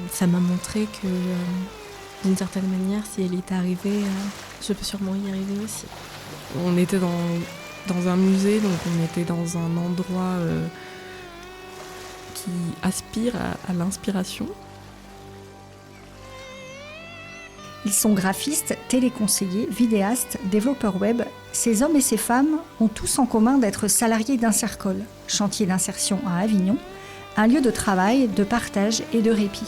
Ça m'a montré que, d'une certaine manière, si elle est arrivée, je peux sûrement y arriver aussi. On était dans un musée, donc on était dans un endroit qui aspire à l'inspiration. Ils sont graphistes, téléconseillers, vidéastes, développeurs web. Ces hommes et ces femmes ont tous en commun d'être salariés d'Insercol, chantier d'insertion à Avignon, un lieu de travail, de partage et de répit.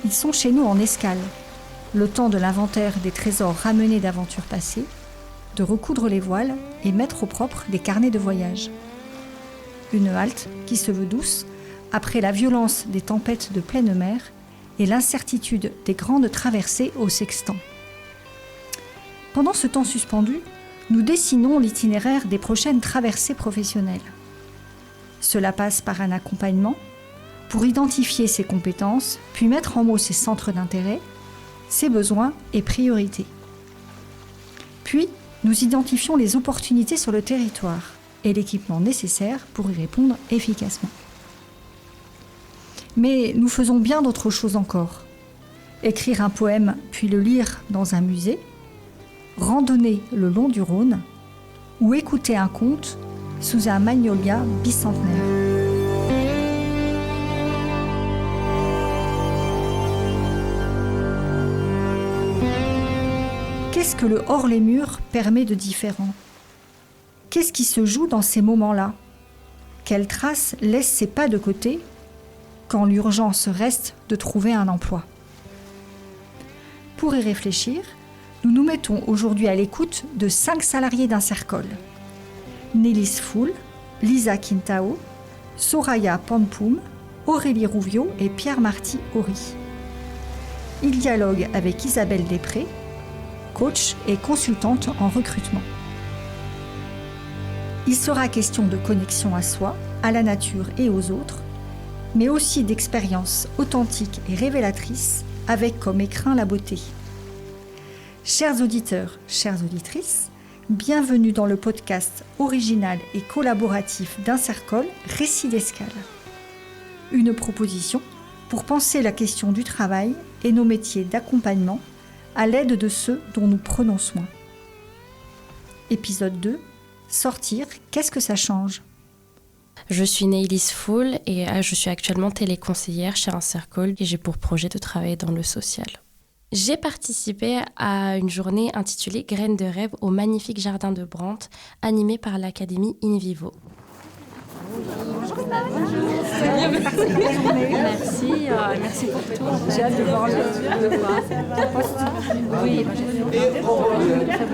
Ils sont chez nous en escale, le temps de l'inventaire des trésors ramenés d'aventures passées, de recoudre les voiles et mettre au propre des carnets de voyage. Une halte qui se veut douce après la violence des tempêtes de pleine mer et l'incertitude des grandes traversées au sextant. Pendant ce temps suspendu, nous dessinons l'itinéraire des prochaines traversées professionnelles. Cela passe par un accompagnement pour identifier ses compétences, puis mettre en mots ses centres d'intérêt, ses besoins et priorités. Puis, nous identifions les opportunités sur le territoire et l'équipement nécessaire pour y répondre efficacement. Mais nous faisons bien d'autres choses encore. Écrire un poème puis le lire dans un musée, randonner le long du Rhône ou écouter un conte sous un magnolia bicentenaire. Qu'est-ce que le hors les murs permet de différent ? Qu'est-ce qui se joue dans ces moments-là ? Quelles traces laissent ces pas de côté quand l'urgence reste de trouver un emploi ? Pour y réfléchir, nous nous mettons aujourd'hui à l'écoute de 5 salariés d'Insercol. Nélis Foul, Lisa Quintao, Soraya Panpoum, Aurélie Rouvio et Pierre Marty Horry. Ils dialoguent avec Isabelle Després, coach et consultante en recrutement. Il sera question de connexion à soi, à la nature et aux autres, mais aussi d'expériences authentiques et révélatrices avec comme écrin la beauté. Chers auditeurs, chères auditrices, bienvenue dans le podcast original et collaboratif d'Insercol, Récits d'escale. Une proposition pour penser la question du travail et nos métiers d'accompagnement à l'aide de ceux dont nous prenons soin. Épisode 2, sortir, qu'est-ce que ça change ? Je suis Nélis Foul et je suis actuellement téléconseillère chez Insercol et j'ai pour projet de travailler dans le social. J'ai participé à une journée intitulée Graines de rêve au magnifique jardin de Brantes, animée par l'Académie In Vivo. Merci pour tout. J'ai hâte de voir le poste. Oui,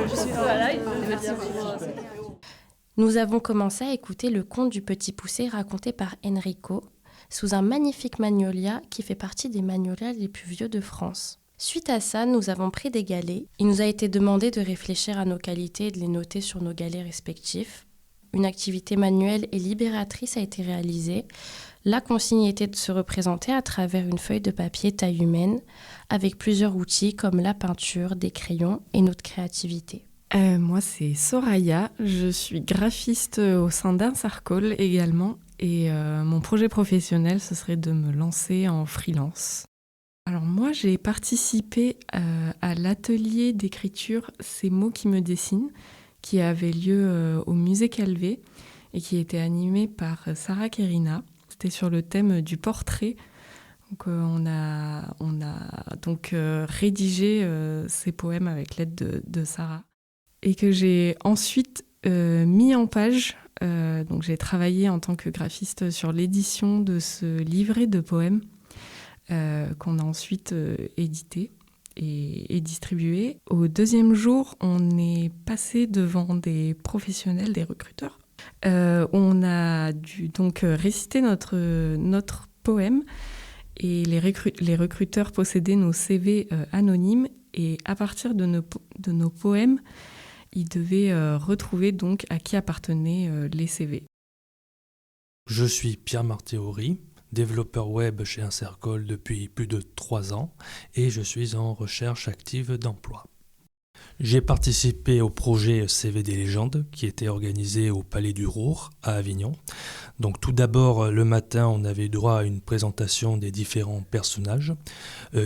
je suis voilà. Merci beaucoup. Nous avons commencé à écouter le conte du Petit Poucet raconté par Enrico sous un magnifique magnolia qui fait partie des magnolias les plus vieux de France. Suite à ça, nous avons pris des galets. Il nous a été demandé de réfléchir à nos qualités et de les noter sur nos galets respectifs. Une activité manuelle et libératrice a été réalisée. La consigne était de se représenter à travers une feuille de papier taille humaine avec plusieurs outils comme la peinture, des crayons et notre créativité. Moi, c'est Soraya. Je suis graphiste au sein d'Insercol également. Et mon projet professionnel, ce serait de me lancer en freelance. Alors moi, j'ai participé à l'atelier d'écriture Ces mots qui me dessinent, qui avait lieu au musée Calvé et qui était animé par Sarah Kerina. C'était sur le thème du portrait. Donc, on a donc rédigé ces poèmes avec l'aide de Sarah et que j'ai ensuite mis en page. Donc j'ai travaillé en tant que graphiste sur l'édition de ce livret de poèmes qu'on a ensuite édité et distribué. Au deuxième jour, on est passé devant des professionnels, des recruteurs. On a dû donc réciter notre poème et les recruteurs possédaient nos CV anonymes et à partir de nos poèmes, ils devaient retrouver donc à qui appartenaient les CV. Je suis Pierre Marty Horry, développeur web chez Insercol depuis plus de 3 ans et je suis en recherche active d'emploi. J'ai participé au projet CV des légendes qui était organisé au Palais du Roure à Avignon. Donc tout d'abord, le matin, on avait droit à une présentation des différents personnages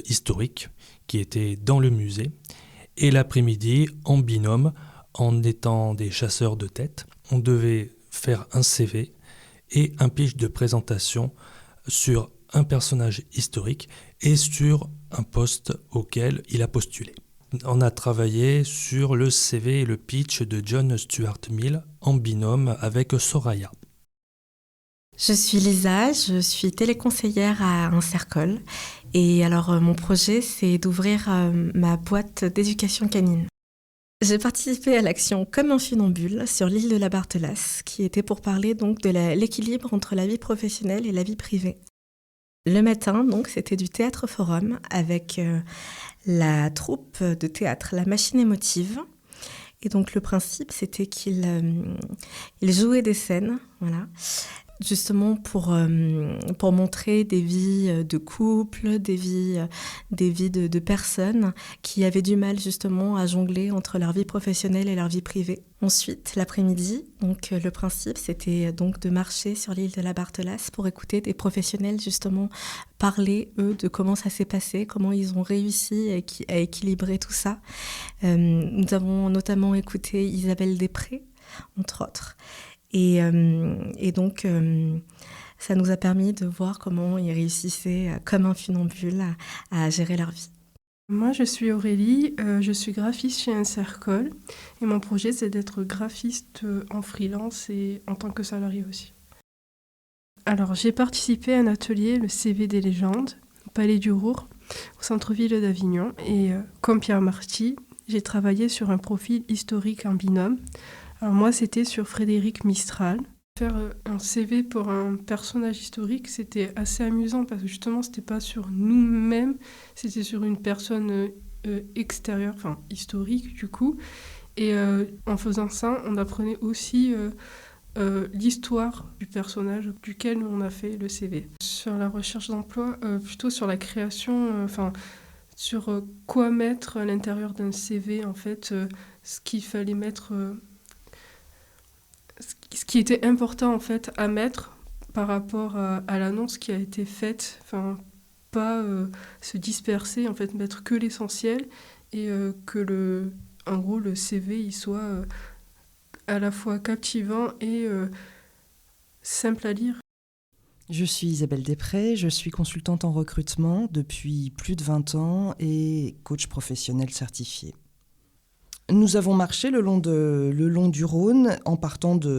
historiques qui étaient dans le musée. Et l'après-midi, en binôme, en étant des chasseurs de tête, on devait faire un CV et un pitch de présentation sur un personnage historique et sur un poste auquel il a postulé. On a travaillé sur le CV et le pitch de John Stuart Mill en binôme avec Soraya. Je suis Lisa, je suis téléconseillère à Insercol. Et alors, mon projet, c'est d'ouvrir ma boîte d'éducation canine. J'ai participé à l'action Comme un funambule sur l'île de la Barthelasse, qui était pour parler donc de l'équilibre entre la vie professionnelle et la vie privée. Le matin, donc, c'était du théâtre forum avec la troupe de théâtre La Machine émotive. Et donc, le principe, c'était qu'il jouait des scènes, voilà, justement pour montrer des vies de couple, des vies de personnes qui avaient du mal justement à jongler entre leur vie professionnelle et leur vie privée. Ensuite, l'après-midi, donc le principe c'était donc de marcher sur l'île de la Barthelasse pour écouter des professionnels justement parler eux de comment ça s'est passé, comment ils ont réussi à équilibrer tout ça. Nous avons notamment écouté Isabelle Després, entre autres. Et donc, ça nous a permis de voir comment ils réussissaient, comme un funambule, à gérer leur vie. Moi, je suis Aurélie, je suis graphiste chez Insercol. Et mon projet, c'est d'être graphiste en freelance et en tant que salarié aussi. Alors, j'ai participé à un atelier, le CV des légendes, au Palais du Roure, au centre-ville d'Avignon. Et comme Pierre Marty, j'ai travaillé sur un profil historique en binôme. Alors moi, c'était sur Frédéric Mistral. Faire un CV pour un personnage historique, c'était assez amusant parce que justement, c'était pas sur nous-mêmes, c'était sur une personne extérieure, enfin historique du coup. Et en faisant ça, on apprenait aussi l'histoire du personnage duquel on a fait le CV. Sur la recherche d'emploi, plutôt sur la création, sur quoi mettre à l'intérieur d'un CV, en fait, ce qu'il fallait mettre... ce qui était important en fait à mettre par rapport à l'annonce qui a été faite, enfin pas se disperser, en fait mettre que l'essentiel et que en gros le CV il soit à la fois captivant et simple à lire. Je suis Isabelle Després, je suis consultante en recrutement depuis plus de 20 ans et coach professionnel certifié. Nous avons marché le long du Rhône,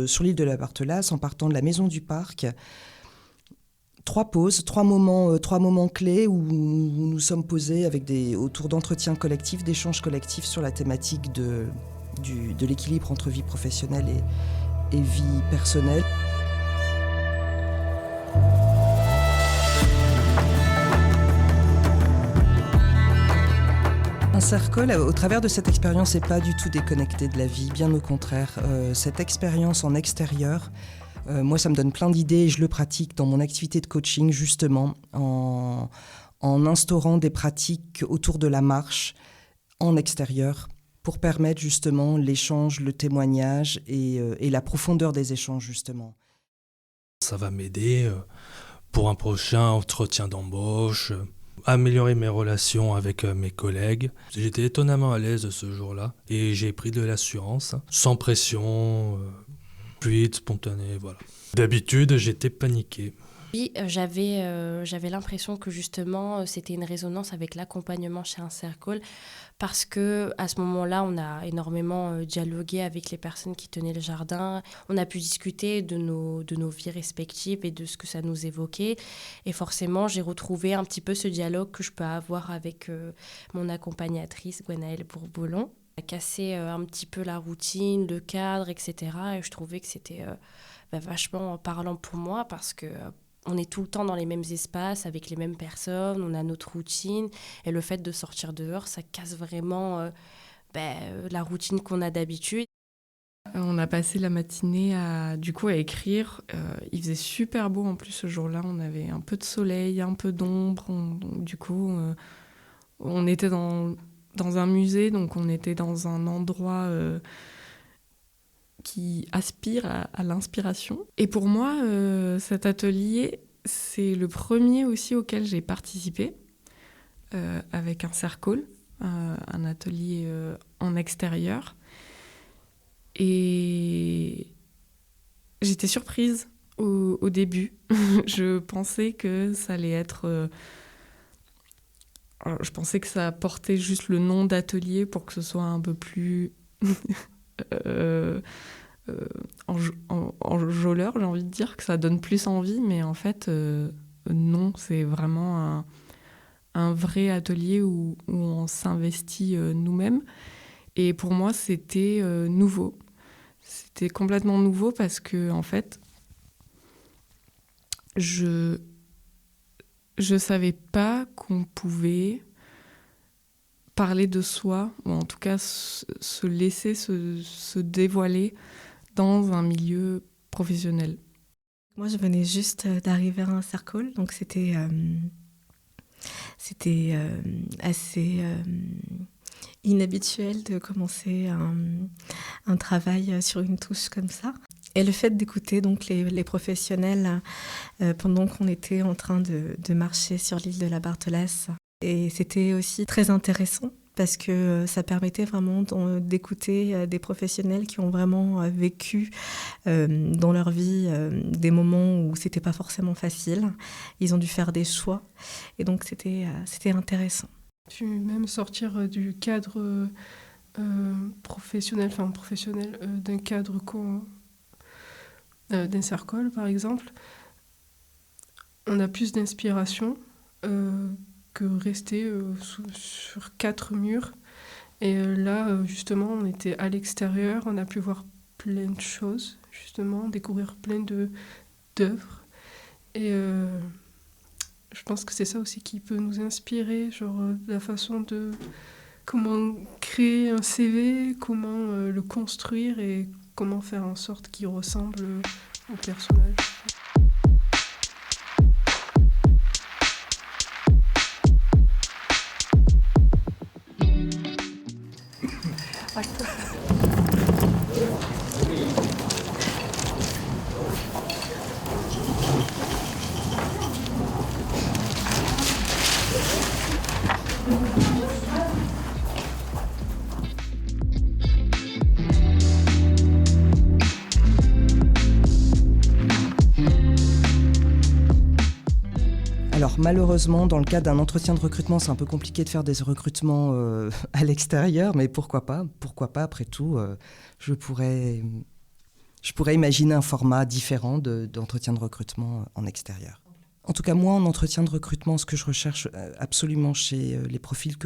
sur l'île de la Barthelasse, en partant de la Maison du Parc. 3 pauses, 3 moments clés où nous sommes posés autour d'entretiens collectifs, d'échanges collectifs sur la thématique de l'équilibre entre vie professionnelle et vie personnelle. Insercol, au travers de cette expérience, n'est pas du tout déconnecté de la vie, bien au contraire. Cette expérience en extérieur, moi, ça me donne plein d'idées et je le pratique dans mon activité de coaching, justement, en instaurant des pratiques autour de la marche en extérieur pour permettre justement l'échange, le témoignage et la profondeur des échanges, justement. Ça va m'aider pour un prochain entretien d'embauche, améliorer mes relations avec mes collègues. J'étais étonnamment à l'aise ce jour-là et j'ai pris de l'assurance, sans pression, fluide, spontané, voilà. D'habitude, j'étais paniqué. Oui, j'avais l'impression que justement c'était une résonance avec l'accompagnement chez Insercol parce que à ce moment-là, on a énormément dialogué avec les personnes qui tenaient le jardin. On a pu discuter de nos vies respectives et de ce que ça nous évoquait. Et forcément, j'ai retrouvé un petit peu ce dialogue que je peux avoir avec mon accompagnatrice, Gwenaëlle Bourboulon. On a cassé un petit peu la routine, le cadre, etc. Et je trouvais que c'était vachement parlant pour moi parce que on est tout le temps dans les mêmes espaces, avec les mêmes personnes, on a notre routine. Et le fait de sortir dehors, ça casse vraiment la routine qu'on a d'habitude. On a passé la matinée à écrire. Il faisait super beau en plus ce jour-là. On avait un peu de soleil, un peu d'ombre. On était dans dans un musée, donc on était dans un endroit qui aspire à l'inspiration. Et pour moi, cet atelier, c'est le premier aussi auquel j'ai participé avec un Cercol, un atelier en extérieur. Et j'étais surprise au début. Je pensais que ça allait être... je pensais que ça portait juste le nom d'atelier pour que ce soit un peu plus enjôleur, j'ai envie de dire, que ça donne plus envie, mais en fait, non, c'est vraiment un vrai atelier où on s'investit nous-mêmes. Et pour moi, c'était nouveau. C'était complètement nouveau parce que, en fait, je savais pas qu'on pouvait parler de soi, ou en tout cas se laisser se dévoiler dans un milieu professionnel. Moi, je venais juste d'arriver à un Cercol, donc c'était assez inhabituel de commencer un travail sur une touche comme ça. Et le fait d'écouter donc les professionnels pendant qu'on était en train de marcher sur l'île de la Barthelasse, et c'était aussi très intéressant parce que ça permettait vraiment d'écouter des professionnels qui ont vraiment vécu dans leur vie des moments où c'était pas forcément facile. Ils ont dû faire des choix et donc c'était intéressant. Tu même sortir du cadre professionnel d'un cadre d'un Cercol par exemple. On a plus d'inspiration que rester sur 4 murs. Et là, justement, on était à l'extérieur, on a pu voir plein de choses, justement, découvrir plein d'œuvres. Et je pense que c'est ça aussi qui peut nous inspirer, genre la façon de comment créer un CV, comment le construire et comment faire en sorte qu'il ressemble au personnage. Alors malheureusement, dans le cadre d'un entretien de recrutement, c'est un peu compliqué de faire des recrutements à l'extérieur, mais pourquoi pas ? Pourquoi pas, après tout, je pourrais imaginer un format différent d'entretien de recrutement en extérieur. En tout cas, moi, en entretien de recrutement, ce que je recherche absolument chez les profils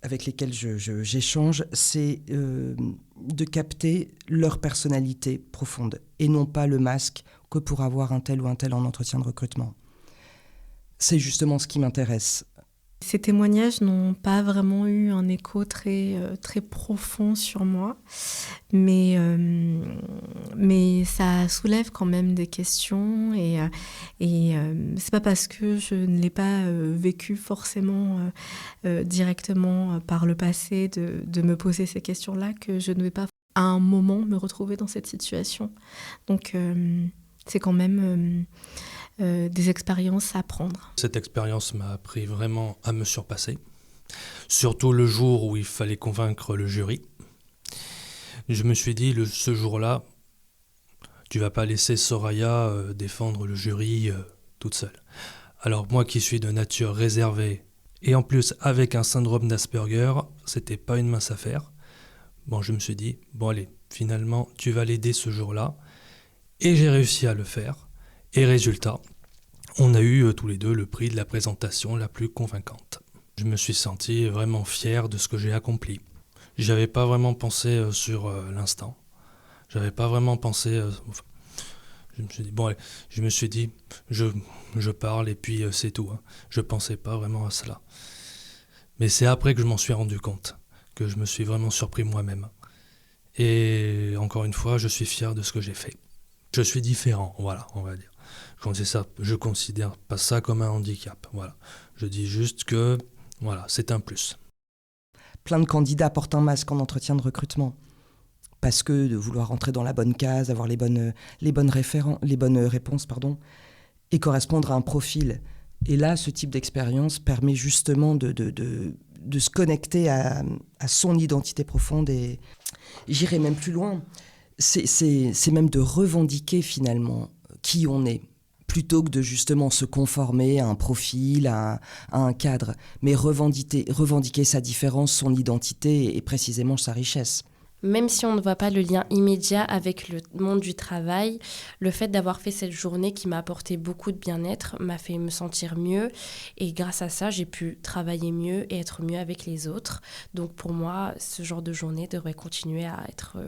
avec lesquels j'échange, c'est de capter leur personnalité profonde et non pas le masque que pour avoir un tel ou un tel en entretien de recrutement. C'est justement ce qui m'intéresse. Ces témoignages n'ont pas vraiment eu un écho très profond sur moi, mais ça soulève quand même des questions et c'est pas parce que je ne l'ai pas vécu forcément directement par le passé de me poser ces questions-là que je ne vais pas à un moment me retrouver dans cette situation. Donc c'est quand même des expériences à prendre. Cette expérience m'a appris vraiment à me surpasser, surtout le jour où il fallait convaincre le jury. Je me suis dit, ce jour-là, tu vas pas laisser Soraya défendre le jury toute seule. Alors moi qui suis de nature réservée, et en plus avec un syndrome d'Asperger, c'était pas une mince affaire. Bon, je me suis dit, bon allez, finalement, tu vas l'aider ce jour-là. Et j'ai réussi à le faire. Et résultat, on a eu tous les deux le prix de la présentation la plus convaincante. Je me suis senti vraiment fier de ce que j'ai accompli. J'avais pas vraiment pensé sur l'instant. J'avais pas vraiment pensé... je me suis dit, bon allez, je parle et puis c'est tout. Hein. Je pensais pas vraiment à cela. Mais c'est après que je m'en suis rendu compte, que je me suis vraiment surpris moi-même. Et encore une fois, je suis fier de ce que j'ai fait. Je suis différent, voilà, on va dire. Je considère pas ça comme un handicap, voilà. Je dis juste que, voilà, c'est un plus. plein de candidats portent un masque en entretien de recrutement. Parce que de vouloir rentrer dans la bonne case, avoir les bonnes réponses, et correspondre à un profil. Et là, ce type d'expérience permet justement de se connecter à son identité profonde. Et j'irai même plus loin. C'est même de revendiquer finalement qui on est, plutôt que de justement se conformer à un profil, à un cadre, mais revendiquer sa différence, son identité et précisément sa richesse. Même si on ne voit pas le lien immédiat avec le monde du travail, le fait d'avoir fait cette journée qui m'a apporté beaucoup de bien-être m'a fait me sentir mieux. Et grâce à ça, j'ai pu travailler mieux et être mieux avec les autres. Donc pour moi, ce genre de journée devrait continuer à être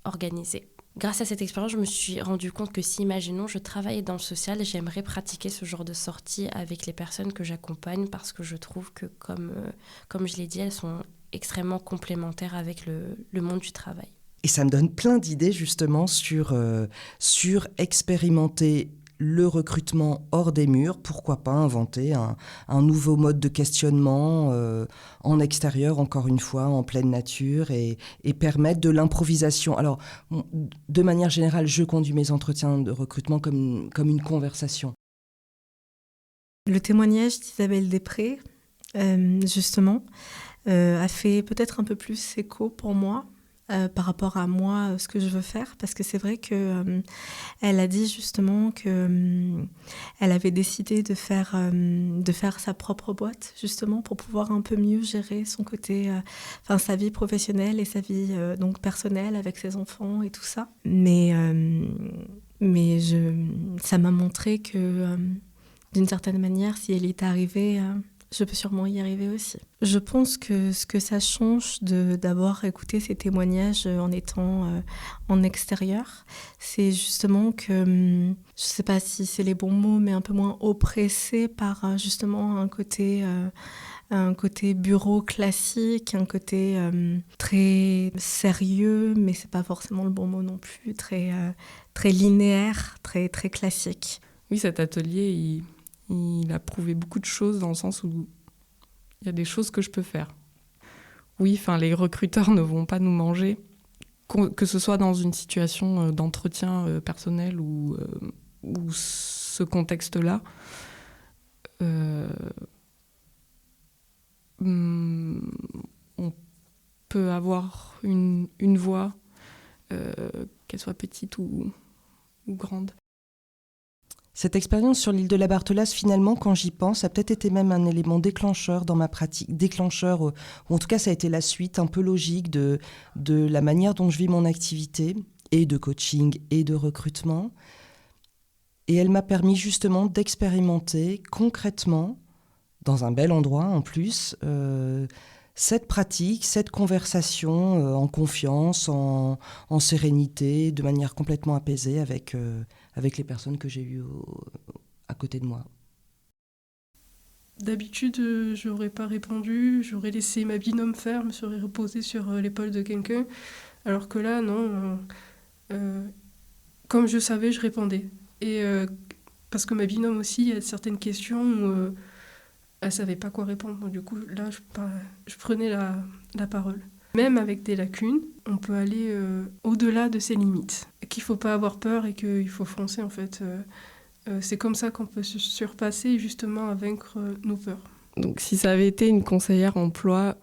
organisée. Grâce à cette expérience, je me suis rendu compte que si, imaginons, je travaillais dans le social, j'aimerais pratiquer ce genre de sortie avec les personnes que j'accompagne parce que je trouve que, comme je l'ai dit, elles sont extrêmement complémentaires avec le monde du travail. Et ça me donne plein d'idées justement sur expérimenter le recrutement hors des murs. Pourquoi pas inventer un nouveau mode de questionnement en extérieur, encore une fois, en pleine nature, et permettre de l'improvisation. Alors, de manière générale, je conduis mes entretiens de recrutement comme une conversation. Le témoignage d'Isabelle Després, justement, a fait peut-être un peu plus écho pour moi par rapport à moi, ce que je veux faire, parce que c'est vrai que elle a dit justement que elle avait décidé de faire sa propre boîte, justement pour pouvoir un peu mieux gérer son côté, sa vie professionnelle et sa vie donc personnelle avec ses enfants et tout ça. Mais ça m'a montré que d'une certaine manière, si elle y est arrivée, je peux sûrement y arriver aussi. Je pense que ce que ça change d'avoir écouté ces témoignages en étant en extérieur, c'est justement que, je ne sais pas si c'est les bons mots, mais un peu moins oppressé par justement un côté bureau classique, un côté très sérieux, mais ce n'est pas forcément le bon mot non plus, très linéaire, très, très classique. Oui, cet atelier, il a prouvé beaucoup de choses dans le sens où il y a des choses que je peux faire. Oui, les recruteurs ne vont pas nous manger, que ce soit dans une situation d'entretien personnel ou ce contexte-là. On peut avoir une voix, qu'elle soit petite ou grande. Cette expérience sur l'île de la Barthelasse, finalement, quand j'y pense, a peut-être été même un élément déclencheur dans ma pratique. Ou en tout cas, ça a été la suite un peu logique de la manière dont je vis mon activité, et de coaching et de recrutement. Et elle m'a permis justement d'expérimenter concrètement, dans un bel endroit en plus, cette pratique, cette conversation en confiance, en sérénité, de manière complètement apaisée avec les personnes que j'ai eues à côté de moi. D'habitude, j'aurais pas répondu, j'aurais laissé ma binôme faire, me serais reposée sur l'épaule de quelqu'un, alors que là, non. Comme je savais, je répondais. Et parce que ma binôme aussi, il y a certaines questions où elle savait pas quoi répondre. Donc, du coup, là, je prenais la parole. Même avec des lacunes, on peut aller au-delà de ses limites. Qu'il faut pas avoir peur et qu'il faut foncer, en fait. C'est comme ça qu'on peut se surpasser et justement à vaincre nos peurs. Donc, si ça avait été une conseillère emploi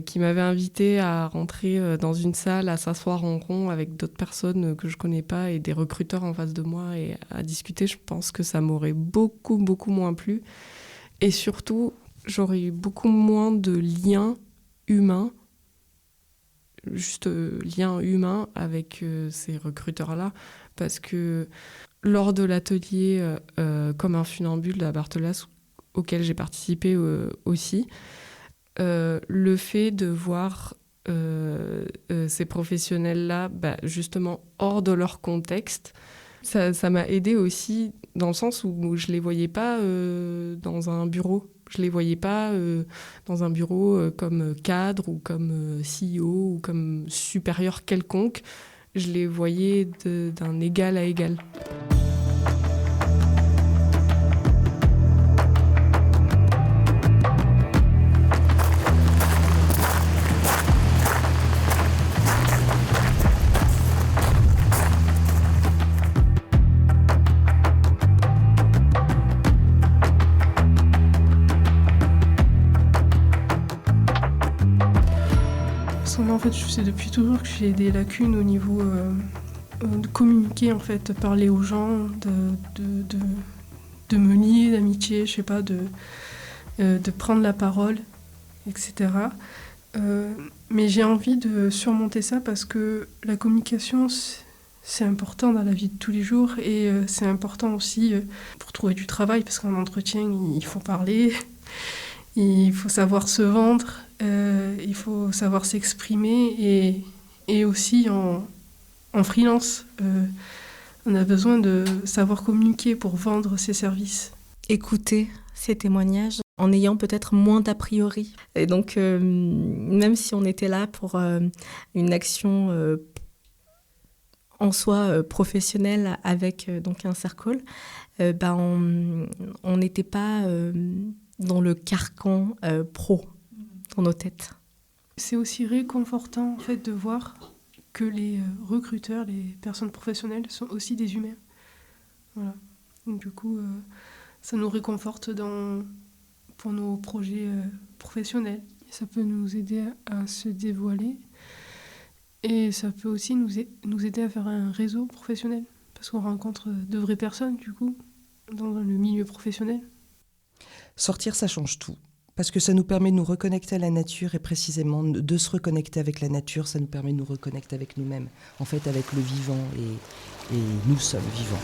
qui m'avait invitée à rentrer dans une salle, à s'asseoir en rond avec d'autres personnes que je connais pas et des recruteurs en face de moi et à discuter, je pense que ça m'aurait beaucoup, beaucoup moins plu. Et surtout, j'aurais eu beaucoup moins de liens humains, juste liens humains avec ces recruteurs-là, parce que lors de l'atelier comme un funambule à Barthelasse, auquel j'ai participé aussi, le fait de voir ces professionnels-là, justement hors de leur contexte, ça m'a aidée aussi dans le sens où je les voyais pas dans un bureau. Je les voyais pas dans un bureau comme cadre ou comme CEO ou comme supérieur quelconque. Je les voyais d'un égal à égal. en fait, je sais depuis toujours que j'ai des lacunes au niveau de communiquer, en fait, parler aux gens, de me lier d'amitié, je sais pas, de prendre la parole, etc. Mais j'ai envie de surmonter ça parce que la communication, c'est important dans la vie de tous les jours et c'est important aussi pour trouver du travail parce qu'en entretien, il faut parler, il faut savoir se vendre, il faut savoir s'exprimer et aussi en freelance, on a besoin de savoir communiquer pour vendre ses services. Écouter ces témoignages en ayant peut-être moins d'a priori. Et donc, même si on était là pour une action en soi professionnelle avec donc un Cercol, on n'était pas dans le carcan pro dans nos têtes. C'est aussi réconfortant en fait de voir que les recruteurs, les personnes professionnelles sont aussi des humains. Voilà. Donc, du coup, ça nous réconforte pour nos projets professionnels. Ça peut nous aider à se dévoiler et ça peut aussi nous aider à faire un réseau professionnel parce qu'on rencontre de vraies personnes, du coup, dans le milieu professionnel. Sortir, ça change tout. Parce que ça nous permet de nous reconnecter à la nature et précisément de se reconnecter avec la nature, ça nous permet de nous reconnecter avec nous-mêmes, en fait avec le vivant et nous sommes vivants.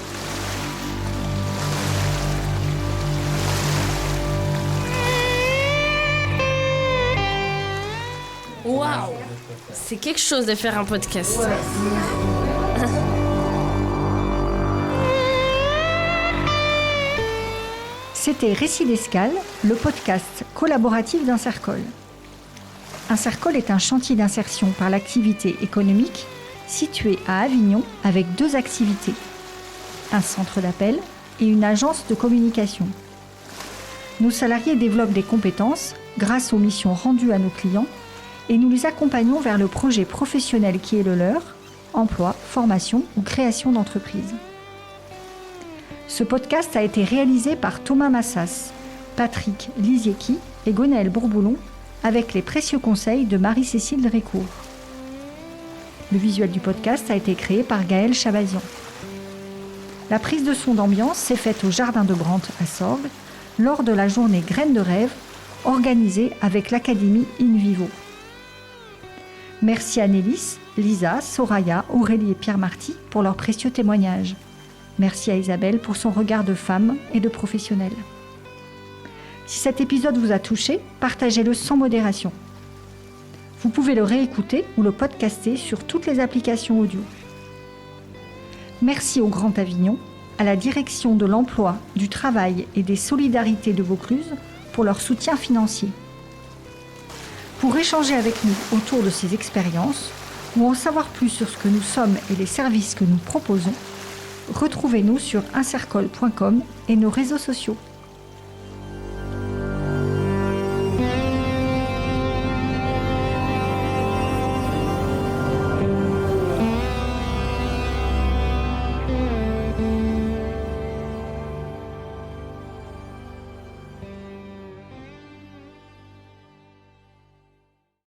Waouh! C'est quelque chose de faire un podcast. C'était Récit d'Escale, le podcast collaboratif d'Insercol. Insercol est un chantier d'insertion par l'activité économique situé à Avignon avec 2 activités, un centre d'appel et une agence de communication. Nos salariés développent des compétences grâce aux missions rendues à nos clients et nous les accompagnons vers le projet professionnel qui est le leur, emploi, formation ou création d'entreprise. Ce podcast a été réalisé par Thomas Massas, Patrick Lisiecki et Gonaël Bourboulon avec les précieux conseils de Marie-Cécile Récourt. Le visuel du podcast a été créé par Gaël Chabazian. La prise de son d'ambiance s'est faite au Jardin de Brandt à Sorgues lors de la journée Graines de rêve organisée avec l'Académie In Vivo. Merci à Nélis, Lisa, Soraya, Aurélie et Pierre Marty pour leurs précieux témoignages. Merci à Isabelle pour son regard de femme et de professionnelle. Si cet épisode vous a touché, partagez-le sans modération. Vous pouvez le réécouter ou le podcaster sur toutes les applications audio. Merci au Grand Avignon, à la direction de l'emploi, du travail et des solidarités de Vaucluse pour leur soutien financier. Pour échanger avec nous autour de ces expériences ou en savoir plus sur ce que nous sommes et les services que nous proposons, retrouvez-nous sur insercol.com et nos réseaux sociaux.